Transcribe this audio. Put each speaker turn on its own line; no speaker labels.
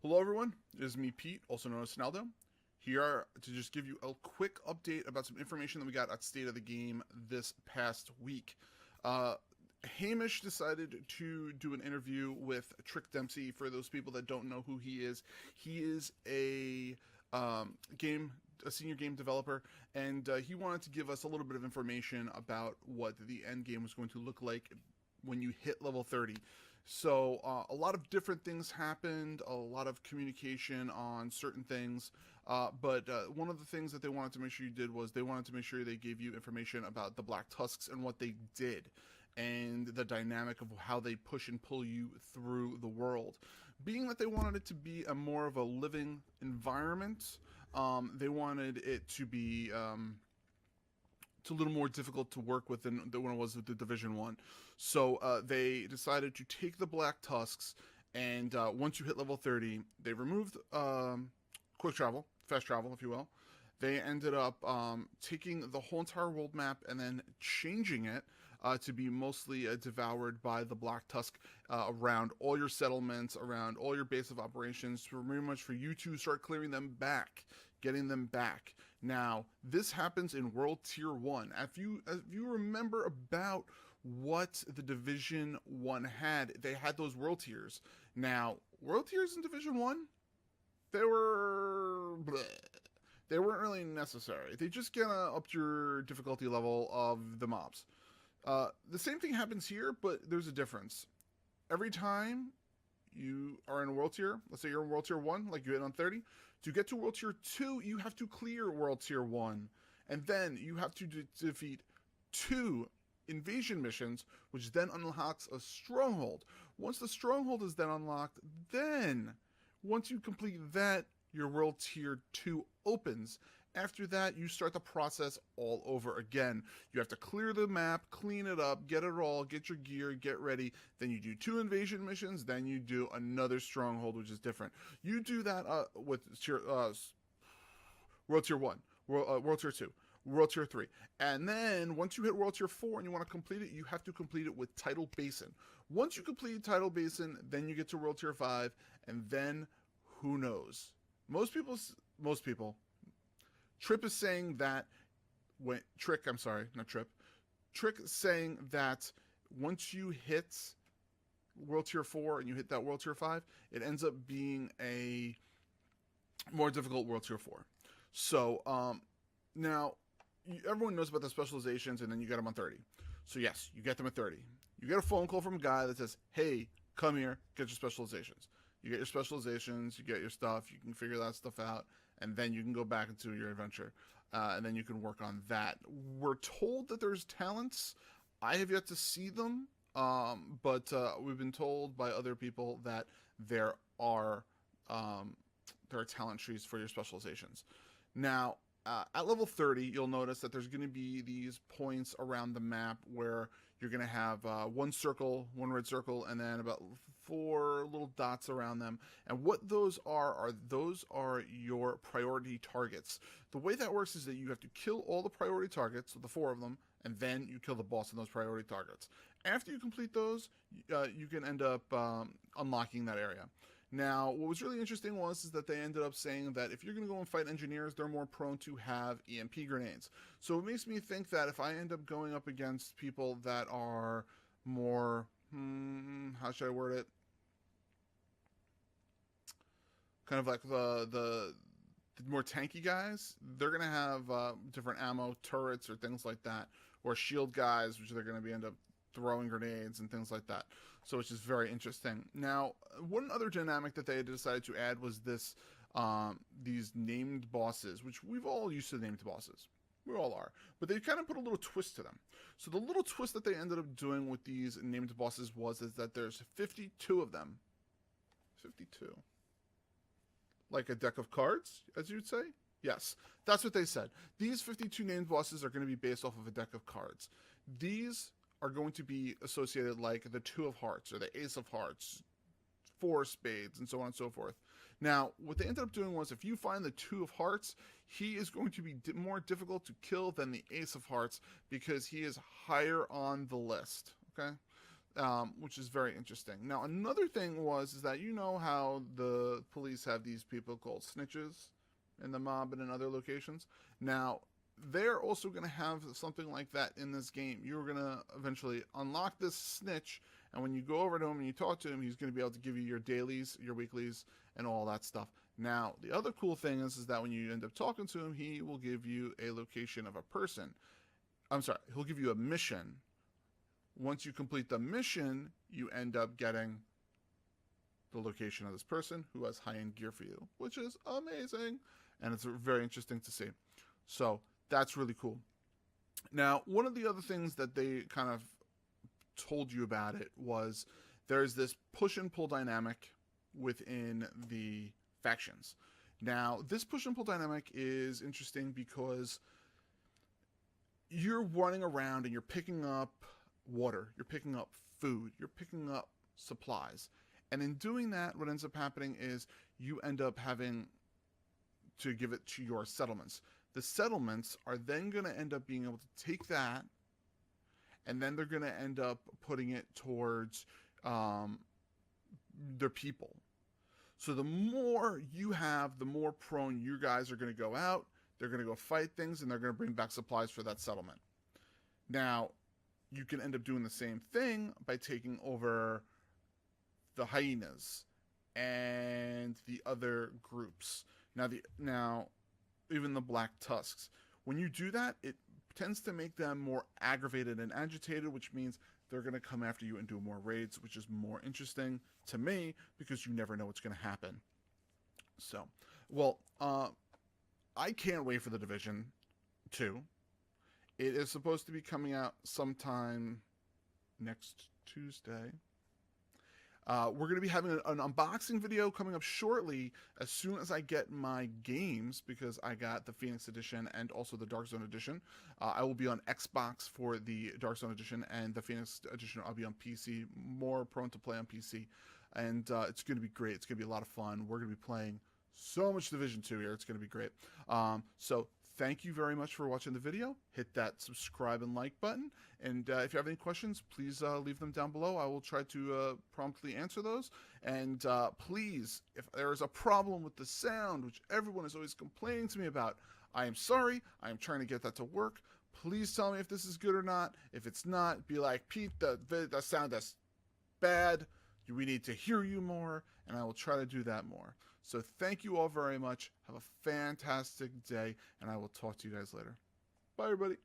Hello, everyone. It is me, Pete, also known as Snaldo, here to just give you a quick update about some information that we got at State of the Game this past week. Uh, Hamish decided to do an interview with Trick Dempsey. For those people that don't know who he is game a senior game developer, and he wanted to give us a little bit of information about what the end game was going to look like when you hit level 30. So a lot of different things happened, a lot of communication on certain things. But one of the things that they wanted to make sure you did was they wanted to make sure they gave you information about the Black Tusks and what they did, and the dynamic of how they push and pull you through the world. Being that they wanted it to be a more of a living environment, they wanted it to be it's a little more difficult to work with than when it was with the Division One. So they decided to take the Black Tusks, and once you hit level 30, they removed quick travel, fast travel, if you will. They ended up taking the whole entire world map and then changing it to be mostly devoured by the Black Tusk around all your settlements, around all your base of operations, pretty much for you to start clearing them back, getting them back. Now, this happens in World Tier 1. If you remember about what the Division 1 had, they had those World Tiers. Now, World Tiers in Division 1, they were... Bleh. They weren't really necessary. They just kind of upped your difficulty level of the mobs. The same thing happens here, but there's a difference. Every time you are in a World Tier, let's say you're in World Tier 1, like you hit on 30, to get to World Tier 2, you have to clear World Tier 1. And then you have to defeat 2 invasion missions, which then unlocks a stronghold. Once the stronghold is then unlocked, then once you complete that, your World Tier 2 opens. After that, you start the process all over again. You have to clear the map, clean it up, get it all, get your gear, get ready. Then you do 2 invasion missions, then you do another stronghold, which is different. You do that with World Tier 1, World Tier 2, World Tier 3. And then once you hit World Tier 4 and you want to complete it, you have to complete it with Tidal Basin. Once you complete Tidal Basin, then you get to World Tier 5, and then who knows? Most people, Trick is saying that Trick is saying that once you hit World Tier 4 and you hit that World Tier 5, it ends up being a more difficult World Tier 4. So, now, everyone knows about the specializations, and then you get them on 30. So yes, you get them at 30. You get a phone call from a guy that says, hey, come here, get your specializations. You get your specializations, you get your stuff, you can figure that stuff out, and then you can go back into your adventure, and then you can work on that. We're told that there's talents. I have yet to see them, but we've been told by other people that there are talent trees for your specializations. Now, at level 30, you'll notice that there's going to be these points around the map where you're going to have one circle, one red circle, and then about 4 little dots around them. And what those are your priority targets. The way that works is that you have to kill all the priority targets, so the 4 of them, and then you kill the boss in those priority targets. After you complete those, you can end up unlocking that area. Now, what was really interesting is that they ended up saying that if you're going to go and fight engineers, they're more prone to have EMP grenades. So it makes me think that if I end up going up against people that are more, how should I word it? Kind of like the more tanky guys, they're going to have different ammo, turrets, or things like that. Or shield guys, which they're going to end up throwing grenades and things like that. So which is very interesting. Now, one other dynamic that they decided to add was this these named bosses, which we've all used to named bosses. We all are. But they kind of put a little twist to them. So the little twist that they ended up doing with these named bosses is that there's 52 of them. 52. Like a deck of cards, as you'd say? Yes, that's what they said. These 52 named bosses are going to be based off of a deck of cards. These are going to be associated like the 2 of hearts or the ace of hearts, 4 spades, and so on and so forth. Now, what they ended up doing was if you find the 2 of hearts, he is going to be more difficult to kill than the ace of hearts because he is higher on the list, okay? which is very interesting. Now, another thing is that you know how the police have these people called snitches in the mob and in other locations. Now, they're also going to have something like that in this game. You're going to eventually unlock this snitch, and when you go over to him and you talk to him, he's going to be able to give you your dailies, your weeklies, and all that stuff. Now, the other cool thing is that when you end up talking to him, he will give you a location of a person. I'm sorry, he'll give you a mission. Once you complete the mission, you end up getting the location of this person who has high-end gear for you, which is amazing, and it's very interesting to see. So that's really cool. Now, one of the other things that they kind of told you about it was there's this push and pull dynamic within the factions. Now, this push and pull dynamic is interesting because you're running around and you're picking up water, you're picking up food, you're picking up supplies. And in doing that, what ends up happening is you end up having to give it to your settlements. The settlements are then going to end up being able to take that, and then they're going to end up putting it towards their people. So the more you have, the more prone you guys are going to go out. They're going to go fight things, and they're going to bring back supplies for that settlement. Now, you can end up doing the same thing by taking over the hyenas and the other groups. Now, even the black tusks. When you do that, it tends to make them more aggravated and agitated, which means they're going to come after you and do more raids, which is more interesting to me because you never know what's going to happen. So, well, I can't wait for The Division 2. It is supposed to be coming out sometime next Tuesday. We're going to be having an unboxing video coming up shortly as soon as I get my games, because I got the Phoenix Edition and also the Dark Zone Edition. I will be on Xbox for the Dark Zone Edition, and the Phoenix Edition I'll be on PC, more prone to play on PC. And it's going to be great. It's going to be a lot of fun. We're going to be playing so much Division 2 here. It's going to be great. So thank you very much for watching the video. Hit that subscribe and like button. And if you have any questions, please leave them down below. I will try to promptly answer those. And please, if there is a problem with the sound, which everyone is always complaining to me about, I am sorry. I am trying to get that to work. Please tell me if this is good or not. If it's not, be like, Pete, the sound is bad. We need to hear you more, and I will try to do that more. So thank you all very much. Have a fantastic day, and I will talk to you guys later. Bye, everybody.